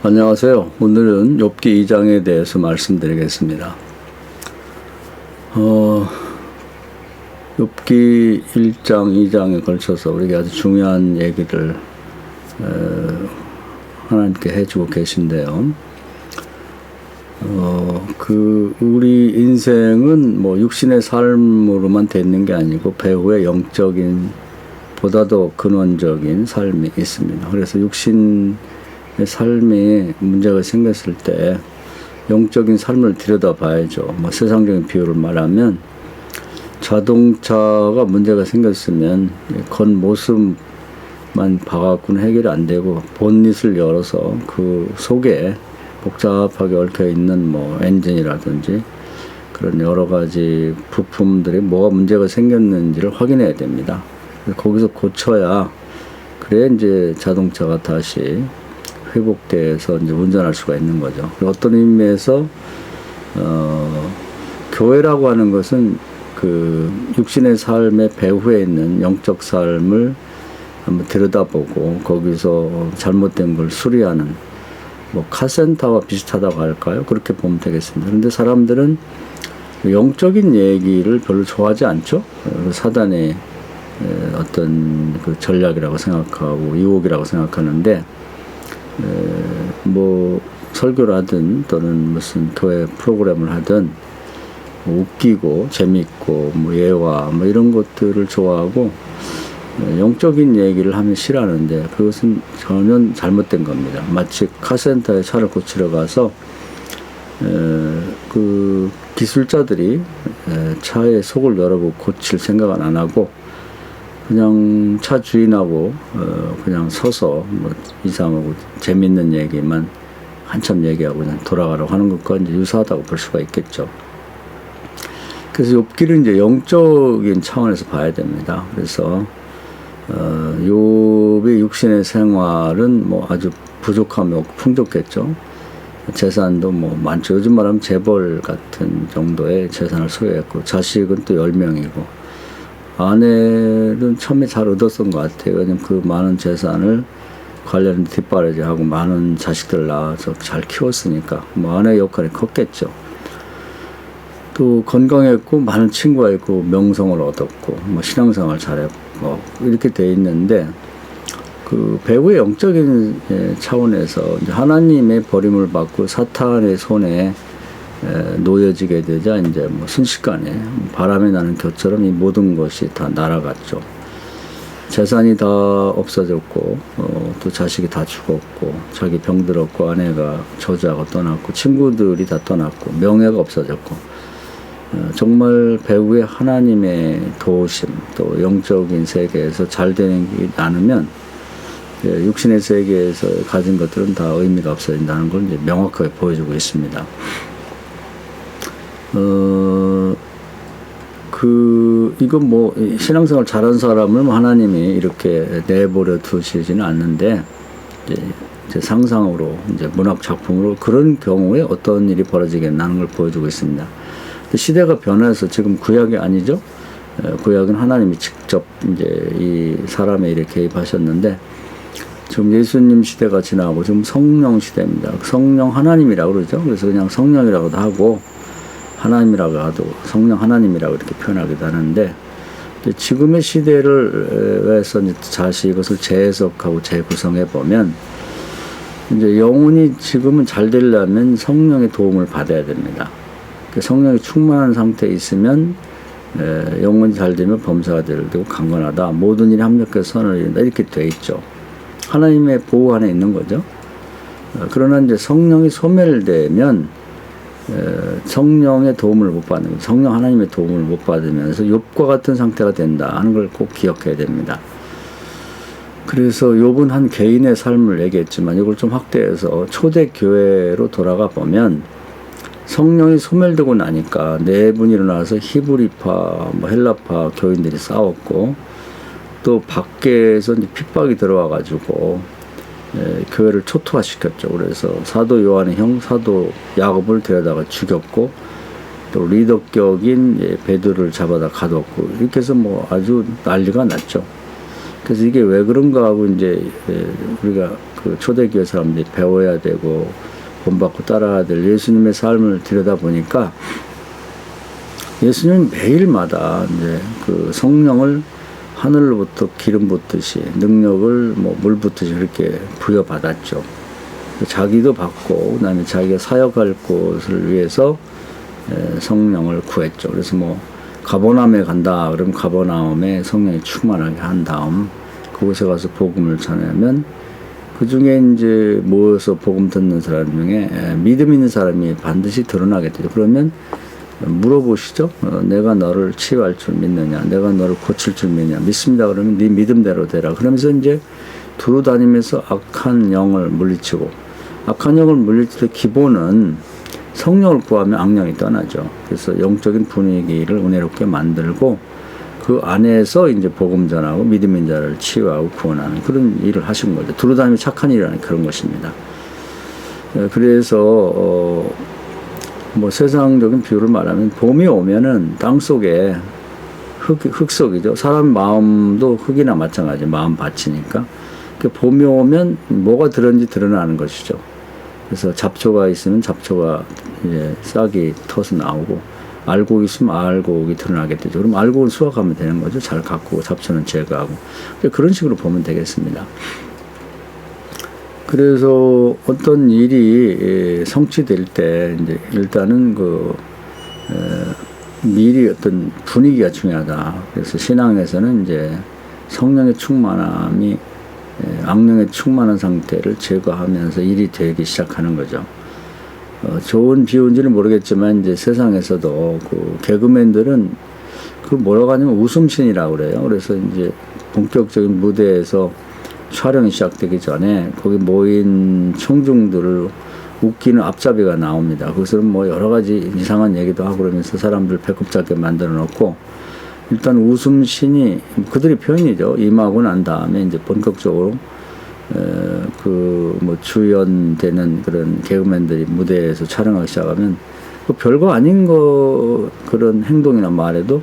안녕하세요. 오늘은 욥기 2장에 대해서 말씀드리겠습니다. 욥기 1장, 2장에 걸쳐서 우리가 아주 중요한 얘기를 하나님께 해주고 계신데요. 우리 인생은 뭐 육신의 삶으로만 되는 게 아니고 배후의 영적인 보다 더 근원적인 삶이 있습니다. 그래서 육신의 삶에 문제가 생겼을 때 영적인 삶을 들여다봐야죠. 뭐 세상적인 비유를 말하면 자동차가 문제가 생겼으면 겉모습만 봐갖고는 해결이 안 되고 본닛을 열어서 그 속에 복잡하게 얽혀 있는 뭐 엔진이라든지 그런 여러 가지 부품들이 뭐가 문제가 생겼는지를 확인해야 됩니다. 거기서 고쳐야 그래 이제 자동차가 다시 회복돼서 이제 운전할 수가 있는 거죠. 어떤 의미에서 교회라고 하는 것은 그 육신의 삶의 배후에 있는 영적 삶을 한번 들여다보고 거기서 잘못된 걸 수리하는 뭐 카센터와 비슷하다고 할까요? 그렇게 보면 되겠습니다. 그런데 사람들은 영적인 얘기를 별로 좋아하지 않죠. 사단의 어떤 그 전략이라고 생각하고 유혹이라고 생각하는데 뭐 설교를 하든 또는 무슨 교회 프로그램을 하든 뭐 웃기고 재밌고 뭐 예화 뭐 이런 것들을 좋아하고 영적인 얘기를 하면 싫어하는데 그것은 전혀 잘못된 겁니다. 마치 카센터에 차를 고치러 가서 그 기술자들이 차의 속을 열어보고 고칠 생각은 안 하고 그냥 차 주인하고 그냥 서서 뭐 이상하고 재밌는 얘기만 한참 얘기하고 그냥 돌아가라고 하는 것과 이제 유사하다고 볼 수가 있겠죠. 그래서 욥기를 이제 영적인 차원에서 봐야 됩니다. 그래서 욥의 육신의 생활은 뭐 아주 부족하며 풍족했죠. 재산도 뭐 많죠. 요즘 말하면 재벌 같은 정도의 재산을 소유했고 자식은 또 10명이고 아내는 처음에 잘 얻었던 것 같아요. 왜냐면 그 많은 재산을 관리하는 뒷바라지하고 많은 자식들 낳아서 잘 키웠으니까 뭐 아내의 역할이 컸겠죠. 또 건강했고 많은 친구가 있고 명성을 얻었고 뭐 신앙생활 잘했고 뭐 이렇게 돼 있는데 그 배후의 영적인 차원에서 이제 하나님의 버림을 받고 사탄의 손에 놓여지게 되자 이제 뭐 순식간에 바람이 나는 겨처럼 이 모든 것이 다 날아갔죠. 재산이 다 없어졌고 또 자식이 다 죽었고 자기 병들었고 아내가 저주하고 떠났고 친구들이 다 떠났고 명예가 없어졌고 정말 배후의 하나님의 도우심 또 영적인 세계에서 잘 되는 게 않으면 육신의 세계에서 가진 것들은 다 의미가 없어진다는 걸 이제 명확하게 보여주고 있습니다. 이건 뭐, 신앙생활 잘한 사람을 뭐 하나님이 이렇게 내버려 두시지는 않는데, 이제 상상으로, 이제 문학 작품으로 그런 경우에 어떤 일이 벌어지겠나 하는 걸 보여주고 있습니다. 시대가 변해서 지금 구약이 아니죠? 구약은 하나님이 직접 이제 이 사람의 일에 개입하셨는데, 지금 예수님 시대가 지나고 지금 성령 시대입니다. 성령 하나님이라고 그러죠. 그래서 그냥 성령이라고도 하고, 하나님이라고 하도 성령 하나님이라고 이렇게 표현하기도 하는데 지금의 시대를 해서 다시 이것을 재해석하고 재구성해 보면 이제 영혼이 지금은 잘 되려면 성령의 도움을 받아야 됩니다. 성령이 충만한 상태에 있으면 영혼이 잘 되면 범사가 되고 강건하다. 모든 일이 합력해서 선을 이룬다. 이렇게 돼 있죠. 하나님의 보호 안에 있는 거죠. 그러나 이제 성령이 소멸되면 성령의 도움을 못 받는 거예요. 성령 하나님의 도움을 못 받으면서 욥과 같은 상태가 된다 하는 걸 꼭 기억해야 됩니다. 그래서 욥은 한 개인의 삶을 얘기했지만 이걸 좀 확대해서 초대교회로 돌아가 보면 성령이 소멸되고 나니까 내분이 일어나서 히브리파, 뭐 헬라파 교인들이 싸웠고 또 밖에서 이제 핍박이 들어와가지고 교회를 초토화시켰죠. 그래서 사도 요한의 형 사도 야곱을 데려다가 죽였고 또 리더격인 베드로를 잡아다 가뒀고 이렇게 해서 뭐 아주 난리가 났죠. 그래서 이게 왜 그런가 하고 이제 우리가 그 초대교회 사람들이 배워야 되고 본받고 따라야 될 예수님의 삶을 들여다보니까 예수님은 매일마다 이제 그 성령을 하늘로부터 기름 붓듯이 능력을 뭐 물 붓듯이 그렇게 부여받았죠. 자기도 받고 그다음에 자기가 사역할 곳을 위해서 성령을 구했죠. 그래서 뭐 가버나움에 간다 그러면 가버나움에 성령이 충만하게 한 다음 그곳에 가서 복음을 전하면 그 중에 이제 모여서 복음 듣는 사람 중에 믿음 있는 사람이 반드시 드러나게 되죠. 그러면 물어보시죠. 내가 너를 치유할 줄 믿느냐, 내가 너를 고칠 줄 믿느냐, 믿습니다. 그러면 네 믿음대로 되라. 그러면서 이제 두루 다니면서 악한 영을 물리치고, 악한 영을 물리칠 때 기본은 성령을 구하면 악령이 떠나죠. 그래서 영적인 분위기를 은혜롭게 만들고 그 안에서 이제 복음 전하고 믿음 있는 자를 치유하고 구원하는 그런 일을 하신 거죠. 두루 다니면 착한 일이라는 그런 것입니다. 그래서 뭐 세상적인 비유를 말하면 봄이 오면은 땅 속에 흙 속이죠. 사람 마음도 흙이나 마찬가지 마음 밭이니까. 봄이 오면 뭐가 들었는지 드러나는 것이죠. 그래서 잡초가 있으면 잡초가 이제 싹이 터서 나오고 알곡이 있으면 알곡이 드러나게 되죠. 그럼 알곡을 수확하면 되는 거죠. 잘 가꾸고 잡초는 제거하고 그런 식으로 보면 되겠습니다. 그래서 어떤 일이 성취될 때 이제 일단은 미리 어떤 분위기가 중요하다. 그래서 신앙에서는 이제 성령의 충만함이 악령의 충만한 상태를 제거하면서 일이 되기 시작하는 거죠. 좋은 비유인지는 모르겠지만 이제 세상에서도 그 개그맨들은 그 뭐라고 하냐면 웃음신이라고 그래요. 그래서 이제 본격적인 무대에서 촬영이 시작되기 전에 거기 모인 청중들을 웃기는 앞잡이가 나옵니다. 거기서는 뭐 여러 가지 이상한 얘기도 하고 그러면서 사람들 배꼽 잡게 만들어 놓고 일단 웃음신이 그들이 표현이죠. 임하고 난 다음에 이제 본격적으로 그 뭐 주연되는 그런 개그맨들이 무대에서 촬영하기 시작하면 그 별거 아닌 거 그런 행동이나 말에도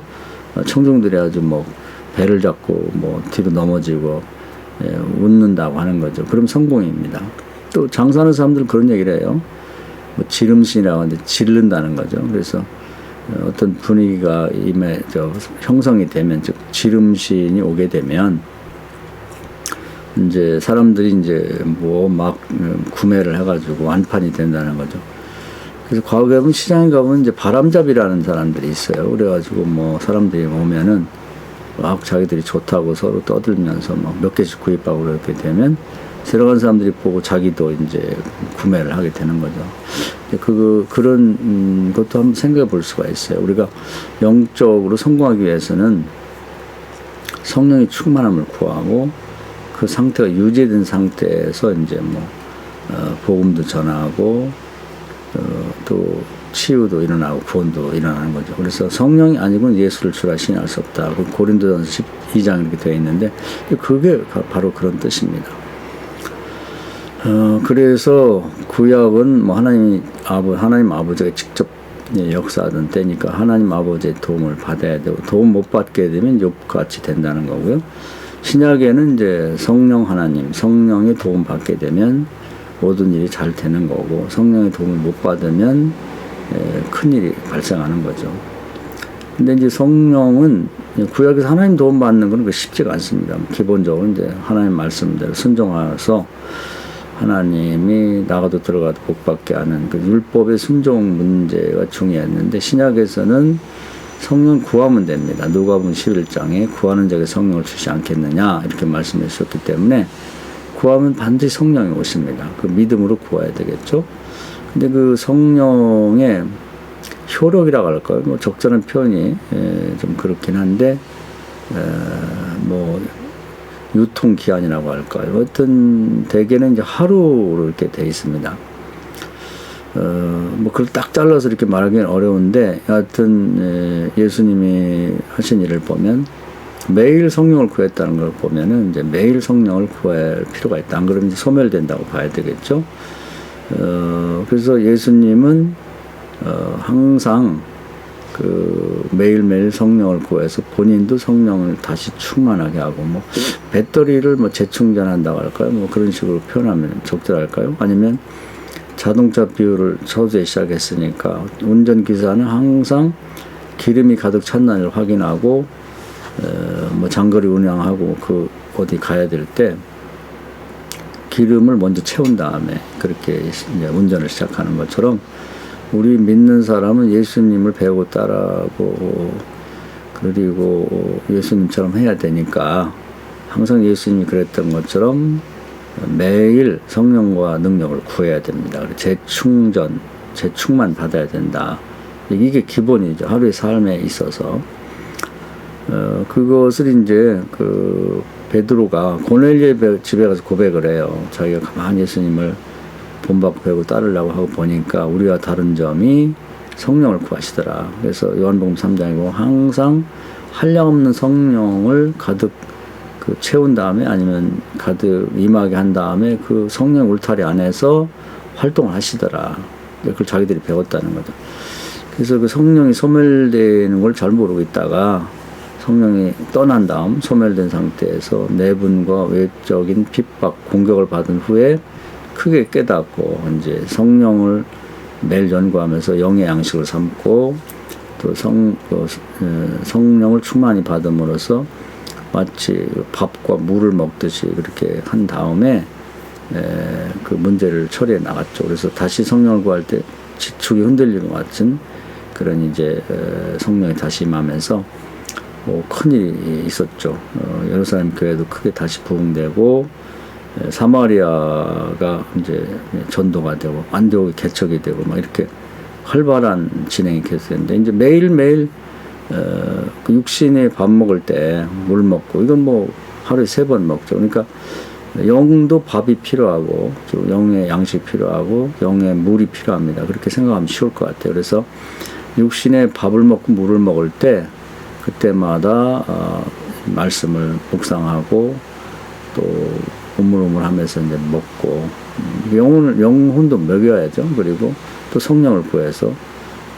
청중들이 아주 뭐 배를 잡고 뭐 뒤로 넘어지고 웃는다고 하는 거죠. 그럼 성공입니다. 또 장사하는 사람들은 그런 얘기를 해요. 뭐 지름신이라고 하는데 지른다는 거죠. 그래서 어떤 분위기가 형성이 되면 즉 지름신이 오게 되면 이제 사람들이 이제 뭐 막 구매를 해가지고 완판이 된다는 거죠. 그래서 과거에 보면 시장에 가보면 이제 바람잡이라는 사람들이 있어요. 그래가지고 뭐 사람들이 오면은 막 자기들이 좋다고 서로 떠들면서 막 몇 개씩 구입하고 그렇게 되면 새로 간 사람들이 보고 자기도 이제 구매를 하게 되는 거죠. 그런 것도 한번 생각해 볼 수가 있어요. 우리가 영적으로 성공하기 위해서는 성령의 충만함을 구하고 그 상태가 유지된 상태에서 이제 뭐 복음도 전하고 또 치유도 일어나고 구원도 일어나는 거죠. 그래서 성령이 아니고는 예수를 주라 신할 수 없다. 고린도전서 12장 이렇게 되어 있는데 그게 바로 그런 뜻입니다. 그래서 구약은 뭐 하나님 아버지가 직접 역사하던 때니까 하나님 아버지의 도움을 받아야 되고 도움 못 받게 되면 욥같이 된다는 거고요. 신약에는 이제 성령 하나님, 성령의 도움 받게 되면 모든 일이 잘 되는 거고 성령의 도움을 못 받으면 큰일이 발생하는 거죠. 근데 이제 성령은 구약에서 하나님 도움 받는 건 쉽지가 않습니다. 기본적으로 이제 하나님 말씀대로 순종해서 하나님이 나가도 들어가도 복 받게 하는 그 율법의 순종 문제가 중요했는데 신약에서는 성령 구하면 됩니다. 누가복음 11장에 구하는 자에게 성령을 주시 않겠느냐 이렇게 말씀해 주셨기 때문에 구하면 반드시 성령이 오십니다. 그 믿음으로 구해야 되겠죠. 근데 그 성령의 효력이라고 할까요? 뭐 적절한 표현이 좀 그렇긴 한데 뭐 유통기한이라고 할까요? 어떤 대개는 이제 하루로 이렇게 돼 있습니다. 뭐 그걸 딱 잘라서 이렇게 말하기는 어려운데 하여튼 예수님이 하신 일을 보면 매일 성령을 구했다는 걸 보면은 이제 매일 성령을 구할 필요가 있다. 안 그러면 이제 소멸된다고 봐야 되겠죠. 그래서 예수님은 항상 매일매일 성령을 구해서 본인도 성령을 다시 충만하게 하고, 뭐 배터리를 뭐 재충전한다고 할까요? 뭐 그런 식으로 표현하면 적절할까요? 아니면 자동차 비유를 서두에 시작했으니까 운전기사는 항상 기름이 가득 찼는지를 확인하고, 뭐 장거리 운행하고 어디 가야 될 때 기름을 먼저 채운 다음에 그렇게 이제 운전을 시작하는 것처럼, 우리 믿는 사람은 예수님을 배우고 따라하고 그리고 예수님처럼 해야 되니까, 항상 예수님이 그랬던 것처럼 매일 성령과 능력을 구해야 됩니다. 재충만 받아야 된다. 이게 기본이죠. 하루의 삶에 있어서. 그것을 이제 베드로가 고넬료의 집에 가서 고백을 해요. 자기가 가만히 예수님을 본받고 배우고 따르려고 하고 보니까 우리와 다른 점이 성령을 구하시더라. 그래서 요한복음 3장이고, 항상 한량없는 성령을 가득 채운 다음에, 아니면 가득 임하게 한 다음에 그 성령 울타리 안에서 활동을 하시더라. 그걸 자기들이 배웠다는 거죠. 그래서 그 성령이 소멸되는 걸 잘 모르고 있다가 성령이 떠난 다음 소멸된 상태에서 내분과 외적인 핍박, 공격을 받은 후에 크게 깨닫고 이제 성령을 매일 연구하면서 영의 양식을 삼고, 또 성령을 충만히 받음으로써 마치 밥과 물을 먹듯이 그렇게 한 다음에 그 문제를 처리해 나갔죠. 그래서 다시 성령을 구할 때 지축이 흔들리는 것 같은 그런 이제 성령이 다시 임하면서 큰일이 있었죠. 예루살렘 교회도 크게 다시 부흥되고, 사마리아가 이제 전도가 되고, 안디옥이 개척이 되고, 막 이렇게 활발한 진행이 계속됐는데, 이제 매일매일 그 육신의 밥 먹을 때 물 먹고, 이건 뭐 하루에 3번 먹죠. 그러니까 영도 밥이 필요하고, 영의 양식이 필요하고, 영의 물이 필요합니다. 그렇게 생각하면 쉬울 것 같아요. 그래서 육신의 밥을 먹고 물을 먹을 때 그때마다 말씀을 묵상하고, 또 우물우물하면서 이제 먹고, 영혼도 먹여야죠. 그리고 또 성령을 구해서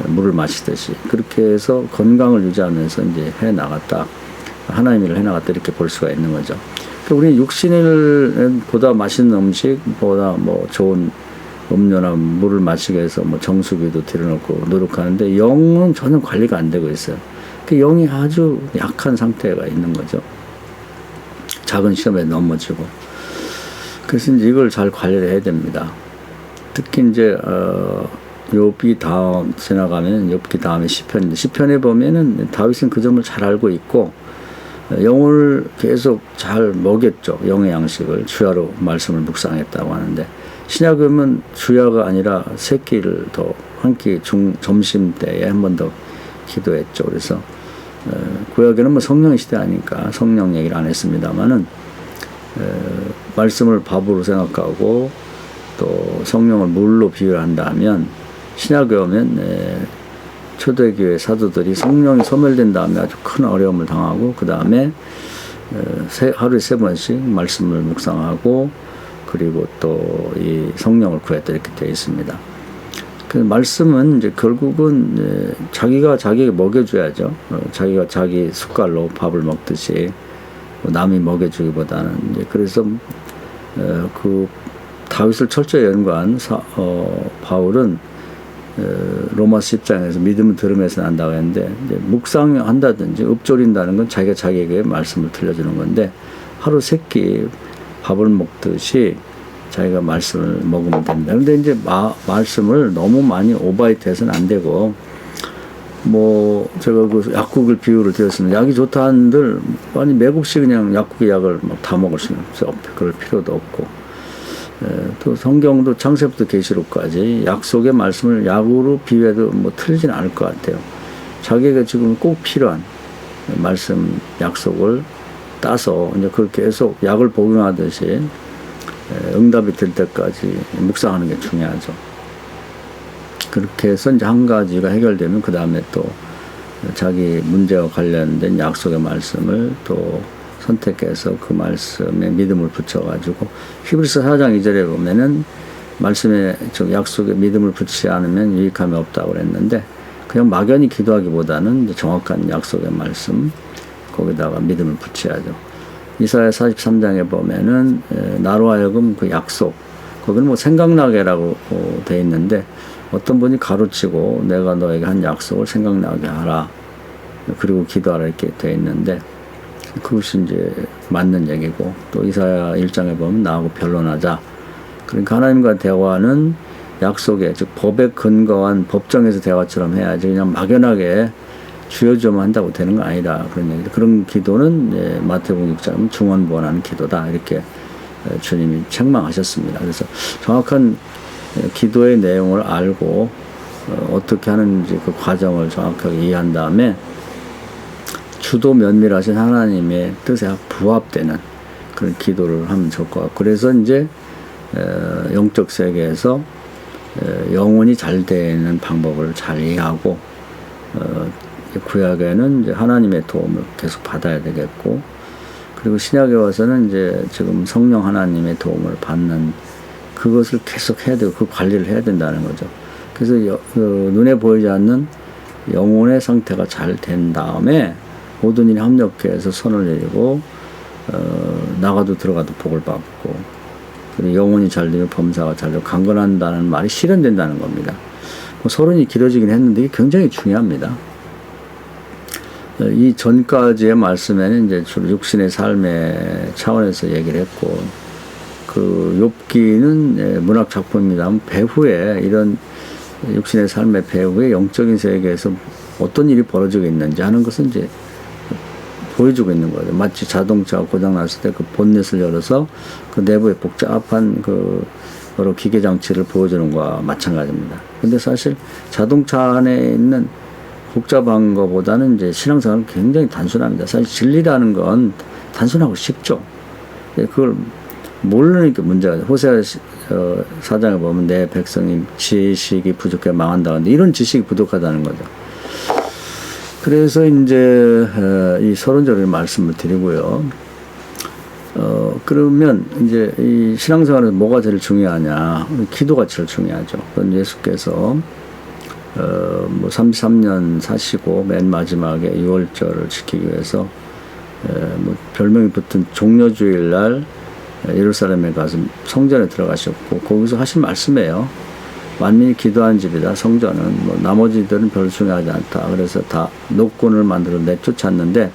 물을 마시듯이 그렇게 해서 건강을 유지하면서 이제 해 나갔다. 하나님 일을 해 나갔다, 이렇게 볼 수가 있는 거죠. 우리 육신을 보다 맛있는 음식보다 뭐 좋은 음료나 물을 마시게 해서 뭐 정수기도 들여놓고 노력하는데, 영은 전혀 관리가 안 되고 있어요. 그 영이 아주 약한 상태가 있는 거죠. 작은 시험에 넘어지고. 그래서 이제 이걸 잘 관리를 해야 됩니다. 특히 이제 욥기 다음 지나가면 욥기 다음에 시편에 보면은 다윗은 그 점을 잘 알고 있고, 영을 계속 잘 먹였죠. 영의 양식을 주야로 말씀을 묵상했다고 하는데, 신약음은 주야가 아니라 세 끼를 더 한 끼 점심 때에 한 번 더 기도했죠. 그래서 구약에는 뭐 성령의 시대 아니까 성령 얘기를 안 했습니다만은, 말씀을 밥으로 생각하고 또 성령을 물로 비유한다면, 신약에 오면 초대교회 사도들이 성령이 소멸된 다음에 아주 큰 어려움을 당하고, 그 다음에 하루에 3번씩 말씀을 묵상하고, 그리고 또 이 성령을 구했다, 이렇게 되어 있습니다. 그 말씀은 이제 결국은 자기가 자기에게 먹여줘야죠. 자기가 자기 숟갈로 밥을 먹듯이 남이 먹여주기보다는. 이제 그래서 그 다윗을 철저히 연구한 바울은 로마서 10장에서 믿음은 들음에서 난다고 했는데, 묵상한다든지 읊조린다는 건 자기가 자기에게 말씀을 들려주는 건데, 하루 3끼 밥을 먹듯이 자기가 말씀을 먹으면 됩니다. 그런데 이제 말씀을 너무 많이 오버하이트해서는 안 되고, 뭐 제가 그 약국을 비유를 드렸습니다. 약이 좋다 한들 아니 맥없이 그냥 약국의 약을 막 다 먹을 수는 없어요. 그럴 필요도 없고, 또 성경도 창세부터 계시록까지 약속의 말씀을 약으로 비유해도 뭐 틀리진 않을 것 같아요. 자기가 지금 꼭 필요한 말씀 약속을 따서 이제 그걸 계속 약을 복용하듯이 응답이 될 때까지 묵상하는 게 중요하죠. 그렇게 해서 이제 한 가지가 해결되면 그 다음에 또 자기 문제와 관련된 약속의 말씀을 또 선택해서 그 말씀에 믿음을 붙여가지고, 히브리서 4장 2절에 보면은 말씀에 약속에 믿음을 붙이지 않으면 유익함이 없다고 그랬는데, 그냥 막연히 기도하기보다는 이제 정확한 약속의 말씀, 거기다가 믿음을 붙여야죠. 이사야 43장에 보면은 나로 하여금 그 약속, 거기는 뭐 생각나게라고 돼 있는데 어떤 분이 가로치고 내가 너에게 한 약속을 생각나게 하라. 그리고 기도하라 이렇게 돼 있는데 그것이 이제 맞는 얘기고, 또 이사야 1장에 보면 나하고 변론하자. 그러니까 하나님과 대화는 약속에, 즉 법에 근거한 법정에서 대화처럼 해야지 그냥 막연하게 주여주여만 한다고 되는 거 아니다, 그런 얘기죠. 그런 기도는 마태복음 6장 중언부언하는 기도다, 이렇게 주님이 책망하셨습니다. 그래서 정확한 기도의 내용을 알고 어떻게 하는지 그 과정을 정확하게 이해한 다음에 주도 면밀하신 하나님의 뜻에 부합되는 그런 기도를 하면 좋을 것 같고, 그래서 이제 영적 세계에서 영혼이 잘 되는 방법을 잘 이해하고, 구약에는 이제 하나님의 도움을 계속 받아야 되겠고, 그리고 신약에 와서는 이제 지금 성령 하나님의 도움을 받는 그것을 계속 해야 되고 그 관리를 해야 된다는 거죠. 그래서 눈에 보이지 않는 영혼의 상태가 잘 된 다음에 모든 일이 합력해서 선을 내리고 나가도 들어가도 복을 받고, 그리고 영혼이 잘 되면 범사가 잘 되고 강건한다는 말이 실현된다는 겁니다. 뭐 서론이 길어지긴 했는데 이게 굉장히 중요합니다. 이 전까지의 말씀에는 이제 주로 육신의 삶의 차원에서 얘기를 했고, 그 욥기는 문학 작품입니다만 배후에 이런 육신의 삶의 배후에 영적인 세계에서 어떤 일이 벌어지고 있는지 하는 것은 이제 보여주고 있는 거죠. 마치 자동차가 고장났을 때 그 본넷을 열어서 그 내부에 복잡한 그 여러 기계 장치를 보여주는 것과 마찬가지입니다. 근데 사실 자동차 안에 있는 복잡한 것보다는 이제 신앙생활은 굉장히 단순합니다. 사실 진리라는 건 단순하고 쉽죠. 그걸 모르니까 문제가 돼요. 호세아 4장에 보면 내 백성이 지식이 부족해 망한다는데 이런 지식이 부족하다는 거죠. 그래서 이제 이 서론적인 말씀을 드리고요. 그러면 이제 이 신앙생활에서 뭐가 제일 중요하냐? 기도가 제일 중요하죠. 그건 예수께서 뭐 33년 사시고 맨 마지막에 6월절을 지키기 위해서 뭐 별명이 붙은 종려주일 날 예루살렘에 가서 성전에 들어가셨고, 거기서 하신 말씀이에요. 만민이 기도하는 집이다. 성전은 뭐 나머지들은 별로 중요하지 않다. 그래서 다 노권을 만들어 내쫓았는데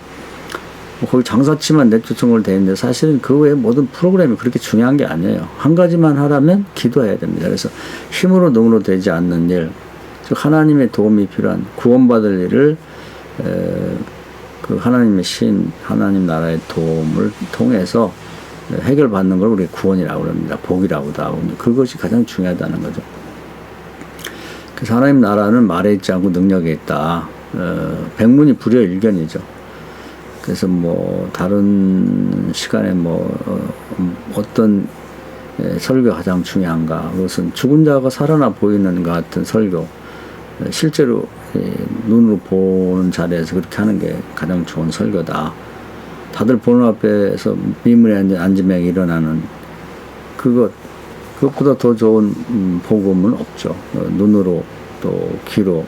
뭐 거기 장사치만 내쫓은 걸 돼 있는데 사실은 그 외에 모든 프로그램이 그렇게 중요한 게 아니에요. 한 가지만 하라면 기도해야 됩니다. 그래서 힘으로 능으로 되지 않는 일, 즉 하나님의 도움이 필요한 구원받을 일을 그 하나님의 신, 하나님 나라의 도움을 통해서 해결받는 걸 우리 구원이라고 합니다. 복이라고도 하고, 그것이 가장 중요하다는 거죠. 그래서 하나님 나라는 말에 있지 않고 능력에 있다. 백문이 불여일견이죠. 그래서 뭐 다른 시간에 어떤 설교가 가장 중요한가? 그것은 죽은 자가 살아나 보이는 것 같은 설교, 실제로 눈으로 보는 자리에서 그렇게 하는 게 가장 좋은 설교다. 다들 보는 앞에서 미문에 앉으며 일어나는 그것보다 더 좋은 복음은 없죠. 눈으로 또 귀로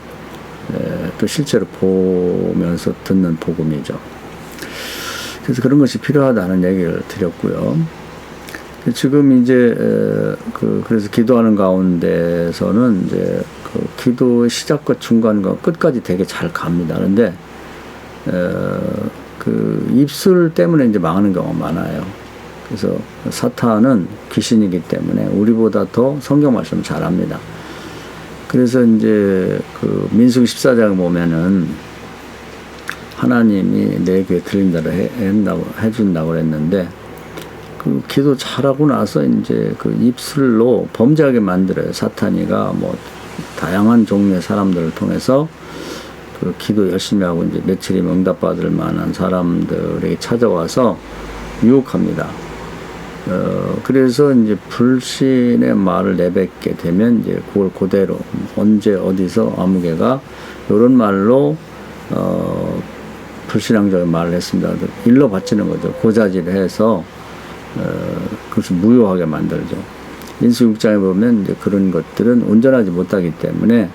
또 실제로 보면서 듣는 복음이죠. 그래서 그런 것이 필요하다는 얘기를 드렸고요. 지금 이제 그래서 기도하는 가운데서는 이제 그 기도의 시작과 중간과 끝까지 되게 잘 갑니다. 그런데 그 입술 때문에 이제 망하는 경우가 많아요. 그래서 사탄은 귀신이기 때문에 우리보다 더 성경 말씀을 잘합니다. 그래서 이제 그 민수기 14장을 보면은 하나님이 내 귀에 들린 대로 해준다고 그랬는데, 그 기도 잘하고 나서 이제 그 입술로 범죄하게 만들어요. 사탄이가 뭐 다양한 종류의 사람들을 통해서 그 기도 열심히 하고 이제 며칠이면 응답받을 만한 사람들에게 찾아와서 유혹합니다. 그래서 이제 불신의 말을 내뱉게 되면 이제 그걸 그대로 언제 어디서 아무개가 이런 말로 불신앙적인 말을 했습니다. 일러 바치는 거죠. 고자질을 해서 그것을 무효하게 만들죠. 민수 6장에 보면 이제 그런 것들은 온전하지 못하기 때문에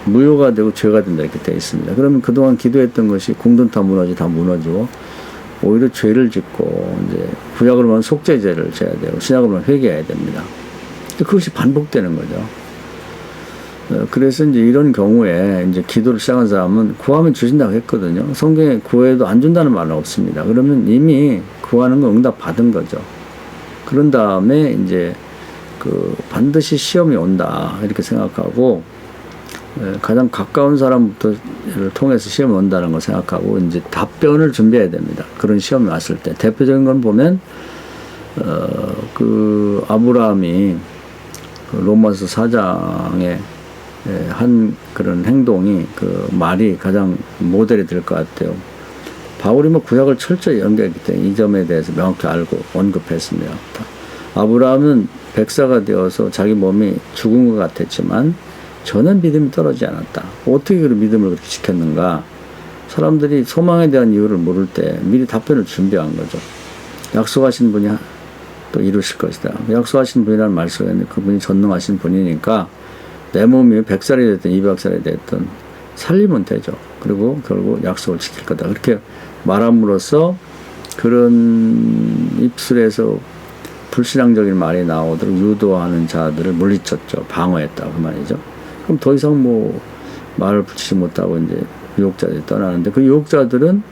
무효가 되고 죄가 된다 이렇게 되어 있습니다. 그러면 그동안 기도했던 것이 공든타 무너지 다 무너지고 오히려 죄를 짓고 이제 구약으로 보면 속죄죄를 져야 되고 신약으로 보면 회개해야 됩니다. 그것이 반복되는 거죠. 그래서 이제 이런 경우에 이제 기도를 시작한 사람은 구하면 주신다고 했거든요. 성경에 구해도 안 준다는 말은 없습니다. 그러면 이미 구하는 거 응답 받은 거죠. 그런 다음에 이제 반드시 시험이 온다 이렇게 생각하고 가장 가까운 사람부터를 통해서 시험이 온다는 걸 생각하고 이제 답변을 준비해야 됩니다. 그런 시험이 왔을 때 대표적인 건 보면 아브라함이 로마서 4장에 한 그런 행동이 말이 가장 모델이 될 것 같아요. 바울이 구약을 철저히 연구했기 때문에 이 점에 대해서 명확히 알고 언급했습니다. 아브라함은 백사가 되어서 자기 몸이 죽은 것 같았지만 전혀 믿음이 떨어지지 않았다. 어떻게 그 믿음을 그렇게 지켰는가? 사람들이 소망에 대한 이유를 모를 때 미리 답변을 준비한 거죠. 약속하신 분이 또 이루실 것이다. 약속하신 분이라는 말 속에는 그분이 전능하신 분이니까 내 몸이 100살이 됐든 200살이 됐든 살리면 되죠. 그리고 결국 약속을 지킬 거다. 그렇게 말함으로써 그런 입술에서 불신앙적인 말이 나오도록 유도하는 자들을 물리쳤죠. 방어했다. 그 말이죠. 그럼 더 이상 말을 붙이지 못하고 이제 유혹자들이 떠나는데 그 유혹자들은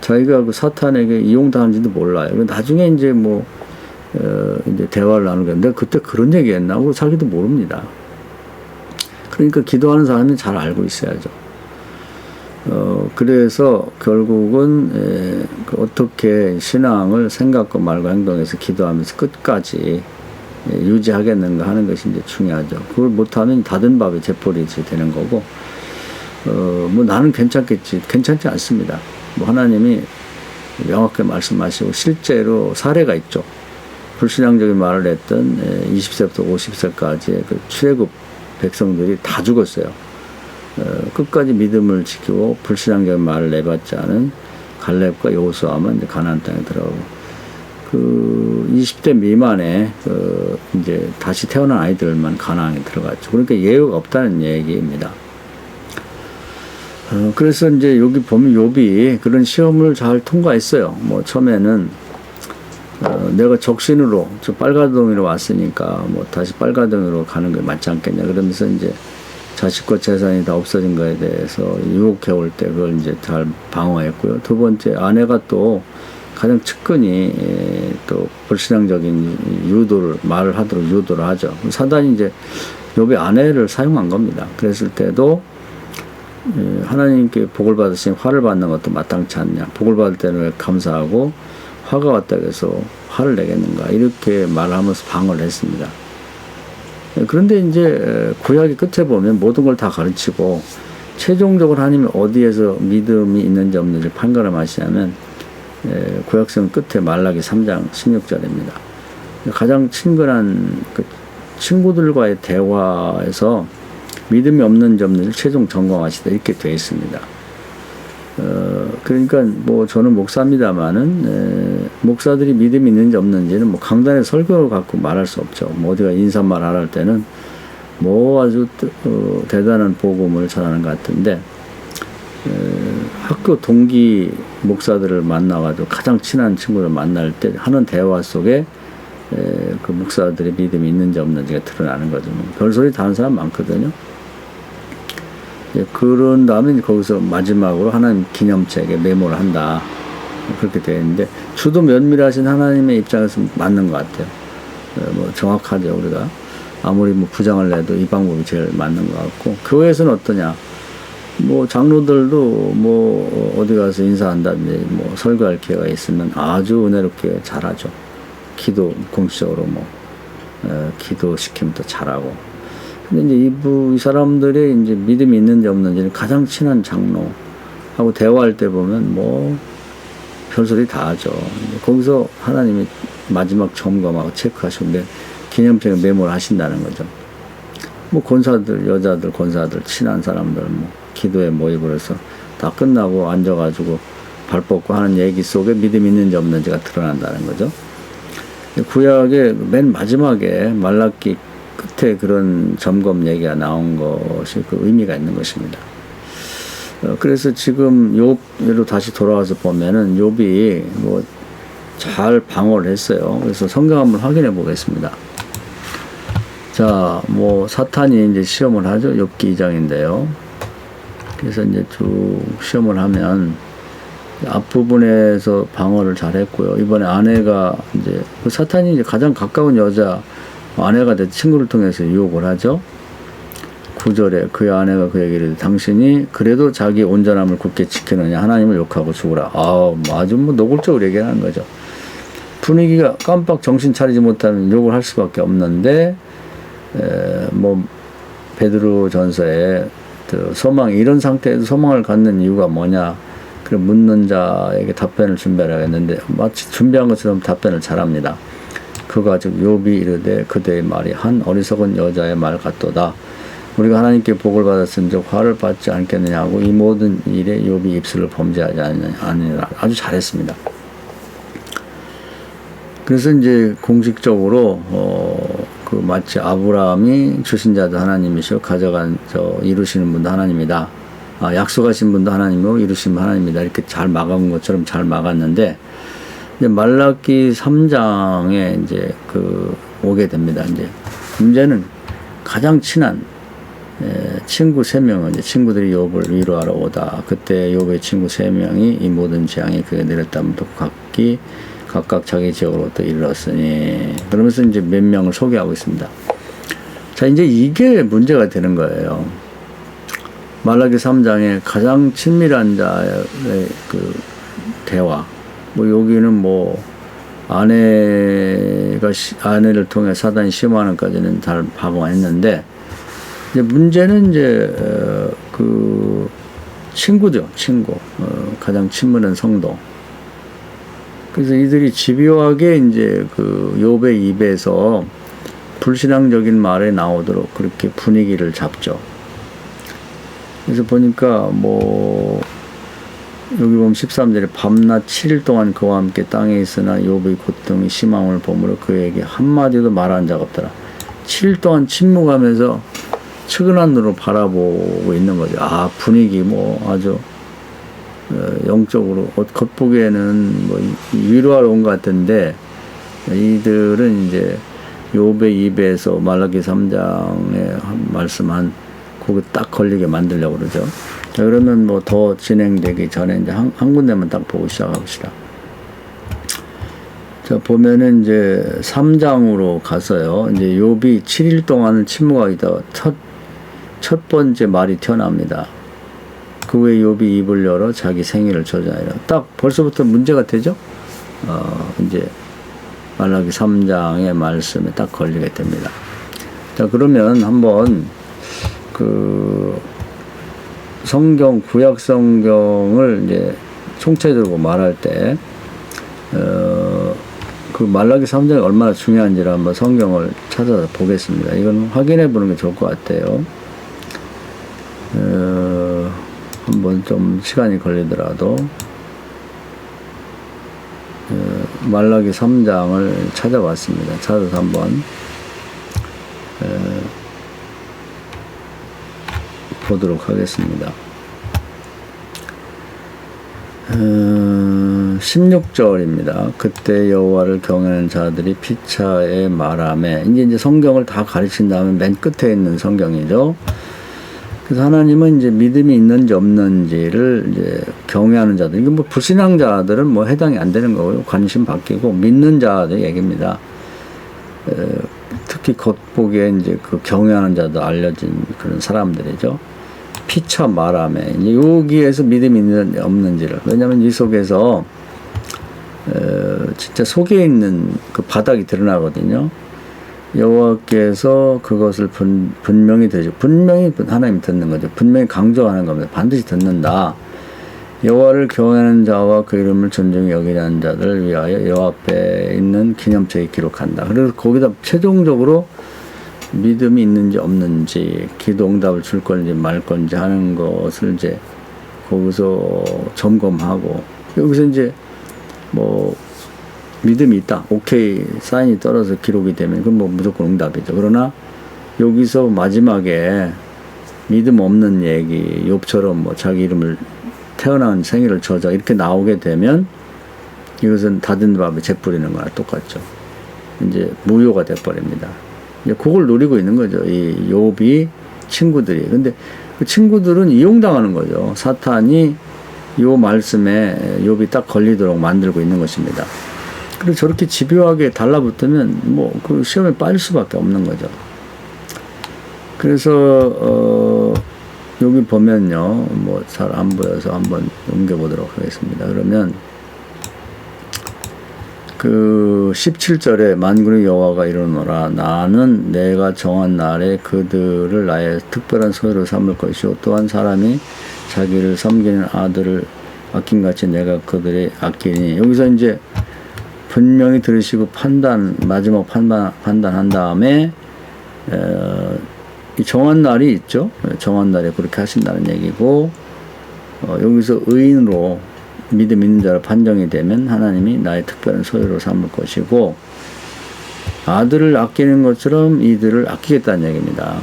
자기가 사탄에게 이용당한지도 몰라요. 나중에 이제 이제 대화를 나누는데 그때 그런 얘기 했나? 하고 자기도 모릅니다. 그러니까 기도하는 사람이 잘 알고 있어야죠. 그래서 결국은 어떻게 신앙을 생각과 말과 행동에서 기도하면서 끝까지 유지하겠는가 하는 것이 이제 중요하죠. 그걸 못하면 닫은 밥에 재포리지 되는 거고, 나는 괜찮겠지. 괜찮지 않습니다. 하나님이 명확하게 말씀하시고 실제로 사례가 있죠. 불신앙적인 말을 했던 20세부터 50세까지의 그 출애굽 백성들이 다 죽었어요. 끝까지 믿음을 지키고 불신앙적인 말을 내받지 않은 갈렙과 여호수아만 이제 가나안 땅에 들어가고 20대 미만의 이제 다시 태어난 아이들만 가나안에 들어갔죠. 그러니까 예외가 없다는 얘기입니다. 그래서 이제 여기 보면 욥이 그런 시험을 잘 통과했어요. 처음에는 내가 적신으로 저 빨가동이로 왔으니까 다시 빨가동이로 가는 게 맞지 않겠냐 그러면서 이제 자식과 재산이 다 없어진 거에 대해서 유혹해 올 때 그걸 이제 잘 방어했고요. 두 번째 아내가 또 가장 측근히 또 불신앙적인 유도를 말을 하도록 유도를 하죠. 사단이 이제 욥의 아내를 사용한 겁니다. 그랬을 때도 하나님께 복을 받으시니 화를 받는 것도 마땅치 않냐. 복을 받을 때는 왜 감사하고 화가 왔다고 해서 화를 내겠는가. 이렇게 말하면서 방어를 했습니다. 그런데 이제 구약의 끝에 보면 모든 걸 다 가르치고 최종적으로 하나님이 어디에서 믿음이 있는지 없는지 판가름하시냐면 구약성 끝에 말라기 3장 16절입니다. 가장 친근한 친구들과의 대화에서 믿음이 없는지 없는지 최종 점검하시다 이렇게 되어 있습니다. 그러니까 저는 목사입니다만은 목사들이 믿음이 있는지 없는지는 강단의 설교를 갖고 말할 수 없죠. 어디가 인사말 할 때는 아주 대단한 복음을 전하는 것 같은데 학교 동기 목사들을 만나가지고 가장 친한 친구를 만날 때 하는 대화 속에 그 목사들의 믿음이 있는지 없는지가 드러나는 거죠. 별소리 다 하는 사람 많거든요. 그런 다음에 거기서 마지막으로 하나님 기념책에 메모를 한다. 그렇게 되어 있는데, 주도 면밀하신 하나님의 입장에서 맞는 것 같아요. 정확하죠, 우리가. 아무리 부장을 내도 이 방법이 제일 맞는 것 같고, 교회에서는 어떠냐. 장로들도 어디 가서 인사한다든지 설교할 기회가 있으면 아주 은혜롭게 잘하죠. 기도, 공식적으로 기도시키면 더 잘하고. 근데 이제 이 사람들이 이제 믿음이 있는지 없는지는 가장 친한 장로하고 대화할 때 보면 별소리 다 하죠. 거기서 하나님이 마지막 점검하고 체크하시고 기념책에 메모를 하신다는 거죠. 권사들, 여자들, 권사들, 친한 사람들 기도에 모입을 해서 다 끝나고 앉아가지고 발 뻗고 하는 얘기 속에 믿음이 있는지 없는지가 드러난다는 거죠. 구약의 맨 마지막에 말라기 끝에 그런 점검 얘기가 나온 것이 그 의미가 있는 것입니다. 그래서 지금 욥으로 다시 돌아와서 보면은 욥이 뭐 잘 방어를 했어요. 그래서 성경 한번 확인해 보겠습니다. 자, 뭐 사탄이 이제 시험을 하죠. 욥기 2장인데요. 그래서 이제 쭉 시험을 하면 앞부분에서 방어를 잘 했고요. 이번에 아내가 이제 그 사탄이 이제 가장 가까운 여자 아내가 된 친구를 통해서 유혹을 하죠. 9절에 그의 아내가 그에게 이르되 당신이 그래도 자기 온전함을 굳게 지키느냐 하나님을 욕하고 죽으라. 아주 뭐 노골적으로 얘기하는 거죠. 분위기가 깜빡 정신 차리지 못하면 욕을 할 수밖에 없는데 뭐 베드로 전서에 소망 이런 상태에서 소망을 갖는 이유가 뭐냐? 그 묻는 자에게 답변을 준비하라 했는데 마치 준비한 것처럼 답변을 잘합니다. 그가 즉 욥이 이르되 그대의 말이 한 어리석은 여자의 말 같도다. 우리가 하나님께 복을 받았은즉 화를 받지 않겠느냐 하고 이 모든 일에 욥이 입술을 범죄하지 아니라 아주 잘했습니다. 그래서 이제 공식적으로 그 마치 아브라함이 주신 자도 하나님이시오 이루시는 분도 하나님이다. 약속하신 분도 하나님이고 이루신 분 하나님이다. 이렇게 잘 막은 것처럼 잘 막았는데 이제 말라기 3장에 이제 오게 됩니다. 이제 문제는 가장 친한 친구 3명은 이제 친구들이 욥을 위로하러 오다. 그때 욥의 친구 3명이 이 모든 재앙이 그에 내렸다면도 각각 자기 지역으로부터 이르렀으니 그러면서 이제 몇 명을 소개하고 있습니다. 자, 이제 이게 문제가 되는 거예요. 말라기 3장에 가장 친밀한 자의 그 대화. 뭐 여기는 뭐 아내를 통해 사단이 시험하는까지는 잘 방어했는데 이제 문제는 이제 그 친구죠, 친구. 가장 친밀한 성도. 그래서 이들이 집요하게 이제 그 욥의 입에서 불신앙적인 말이 나오도록 그렇게 분위기를 잡죠. 그래서 보니까 뭐 여기 보면 13절에 밤낮 7일 동안 그와 함께 땅에 있으나 욥의 고통이 심함을 보므로 그에게 한마디도 말한 자가 없더라. 7일 동안 침묵하면서 측은한 눈으로 바라보고 있는 거죠. 분위기 뭐 아주 영적으로 겉보기에는 뭐 위로하러 온 것 같은데 이들은 이제 욥의 입에서 말라기 3장에 말씀한 거기 딱 걸리게 만들려고 그러죠. 자, 그러면 뭐 더 진행되기 전에 이제 한 군데만 딱 보고 시작합시다. 자, 보면은 이제 3장으로 가서요. 이제 욥이 7일 동안은 침묵하기다 첫 번째 말이 튀어나옵니다. 그 후에 욥이 입을 열어 자기 생애를 저자하니라. 딱 벌써부터 문제가 되죠? 이제 말라기 3장의 말씀에 딱 걸리게 됩니다. 자, 그러면 한번 그 성경, 구약 성경을 이제 총체적으로 말할 때, 그 말라기 3장이 얼마나 중요한지를 한번 성경을 찾아서 보겠습니다. 이건 확인해 보는 게 좋을 것 같아요. 한번 좀 시간이 걸리더라도 말라기 3장을 찾아봤습니다. 찾아서 한번 보도록 하겠습니다. 16절입니다. 그때 여호와를 경외하는 자들이 피차에 말하매. 이제 성경을 다 가르친 다음에 맨 끝에 있는 성경이죠. 그래서 하나님은 이제 믿음이 있는지 없는지를 이제 경외하는 자들, 이게 뭐 불신앙자들은 뭐 해당이 안 되는 거고요. 관심 바뀌고 믿는 자들 얘기입니다. 특히 겉보기에 이제 그 경외하는 자도 알려진 그런 사람들이죠. 피차 말하매. 이제 여기에서 믿음이 있는지 없는지를. 왜냐하면 이 속에서 진짜 속에 있는 그 바닥이 드러나거든요. 여호와께서 그것을 분명히 되죠. 분명히 하나님이 듣는 거죠. 분명히 강조하는 겁니다. 반드시 듣는다. 여호와를 경외하는 자와 그 이름을 존중히 여기는 자들을 위하여 여호와 앞에 있는 기념책에 기록한다. 그래서 거기다 최종적으로 믿음이 있는지 없는지, 기도 응답을 줄 건지 말 건지 하는 것을 이제 거기서 점검하고, 여기서 이제 뭐 믿음이 있다, 오케이, 사인이 떨어져 기록이 되면 그건 뭐 무조건 응답이죠. 그러나 여기서 마지막에 믿음 없는 얘기, 욥처럼 뭐 자기 이름을 태어난 생일을 저자 이렇게 나오게 되면 이것은 닫은 밥에 재 뿌리는 거나 똑같죠. 이제 무효가 돼버립니다. 이제 그걸 노리고 있는 거죠. 이 욥이 친구들이. 근데 그 친구들은 이용당하는 거죠. 사탄이 요 말씀에 욥이 딱 걸리도록 만들고 있는 것입니다. 그리고 저렇게 집요하게 달라붙으면 뭐 그 시험에 빠질 수밖에 없는 거죠. 그래서 여기 보면요, 뭐 잘 안 보여서 한번 옮겨보도록 하겠습니다. 그러면 그 17절에 만군의 여호와가 이르노라 나는 내가 정한 날에 그들을 나의 특별한 소유로 삼을 것이요 또한 사람이 자기를 섬기는 아들을 아낌같이 내가 그들의 아끼니. 여기서 이제 분명히 들으시고 마지막 판단한 다음에 이 정한 날이 있죠. 정한 날에 그렇게 하신다는 얘기고, 여기서 의인으로 믿음 있는 자로 판정이 되면 하나님이 나의 특별한 소유로 삼을 것이고, 아들을 아끼는 것처럼 이들을 아끼겠다는 얘기입니다.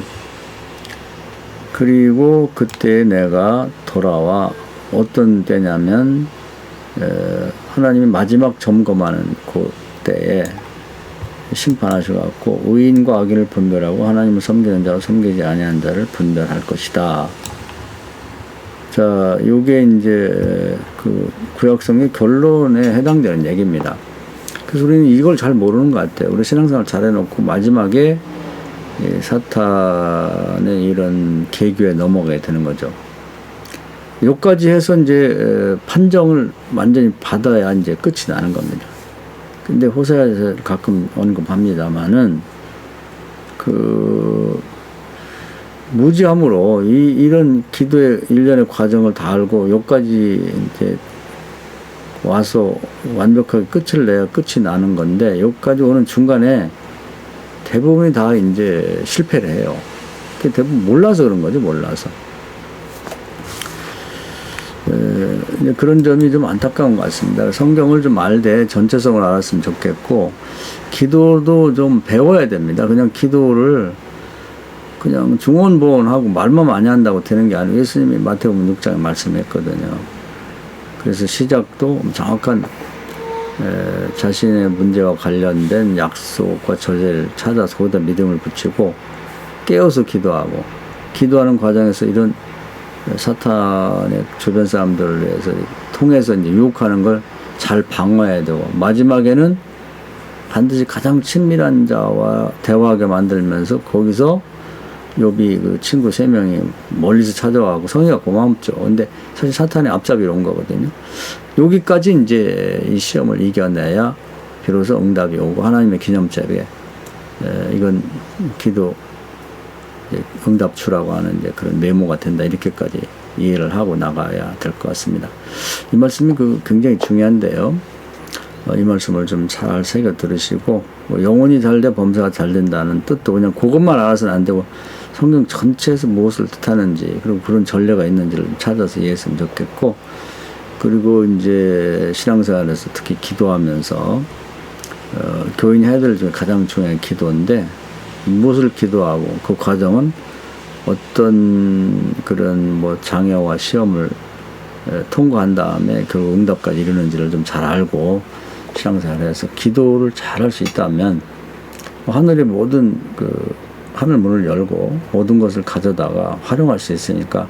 그리고 그때 내가 돌아와 어떤 때냐면 하나님이 마지막 점검하는 그때에 심판하셔갖고 의인과 악인을 분별하고 하나님을 섬기는 자와 섬기지 아니하는 자를 분별할 것이다. 자, 요게 이제 그 구약성의 결론에 해당되는 얘기입니다. 그래서 우리는 이걸 잘 모르는 것 같아요. 우리 신앙생활 잘 해놓고 마지막에 사탄의 이런 계교에 넘어가게 되는 거죠. 여기까지 해서 이제 판정을 완전히 받아야 이제 끝이 나는 겁니다. 근데 호세아에서 가끔 언급합니다만은 그 무지함으로 이런 기도의 일련의 과정을 다 알고 여기까지 이제 와서 완벽하게 끝을 내야 끝이 나는 건데 여기까지 오는 중간에 대부분이 다 이제 실패를 해요. 대부분 몰라서 그런 거죠. 몰라서. 그런 점이 좀 안타까운 것 같습니다. 성경을 좀 알되 전체성을 알았으면 좋겠고, 기도도 좀 배워야 됩니다. 그냥 기도를 그냥 중언부언하고 말만 많이 한다고 되는 게 아니고 예수님이 마태복음 6장에 말씀했거든요. 그래서 시작도 정확한 자신의 문제와 관련된 약속과 절제를 찾아서 거기다 믿음을 붙이고 깨어서 기도하고, 기도하는 과정에서 이런 사탄의 주변 사람들을 위해서 통해서 이제 유혹하는 걸 잘 방어해야 되고, 마지막에는 반드시 가장 친밀한 자와 대화하게 만들면서 거기서 욥이 그 친구 3명이 멀리서 찾아와고 성의가 고맙죠. 근데 사실 사탄의 앞잡이로 온 거거든요. 여기까지 이제 이 시험을 이겨내야 비로소 응답이 오고 하나님의 기념죄에 이건 기도 응답추라고 하는 이제 그런 메모가 된다. 이렇게까지 이해를 하고 나가야 될 것 같습니다. 이 말씀이 굉장히 중요한데요. 이 말씀을 좀 잘 새겨 들으시고, 영혼이 잘 돼 범사가 잘 된다는 뜻도 그냥 그것만 알아서는 안 되고 성경 전체에서 무엇을 뜻하는지 그리고 그런 전례가 있는지를 찾아서 이해했으면 좋겠고, 그리고 이제 신앙생활에서 특히 기도하면서 교인이 해야 될 중에 가장 중요한 기도인데 무엇을 기도하고 그 과정은 어떤 그런 뭐 장애와 시험을 통과한 다음에 결국 응답까지 이르는지를 좀 잘 알고 신앙생활에서 기도를 잘 할 수 있다면 하늘의 모든 하늘 문을 열고 모든 것을 가져다가 활용할 수 있으니까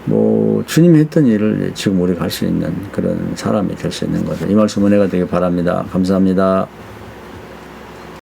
뭐 주님이 했던 일을 지금 우리가 할 수 있는 그런 사람이 될 수 있는 거죠. 이 말씀 은혜가 되길 바랍니다. 감사합니다.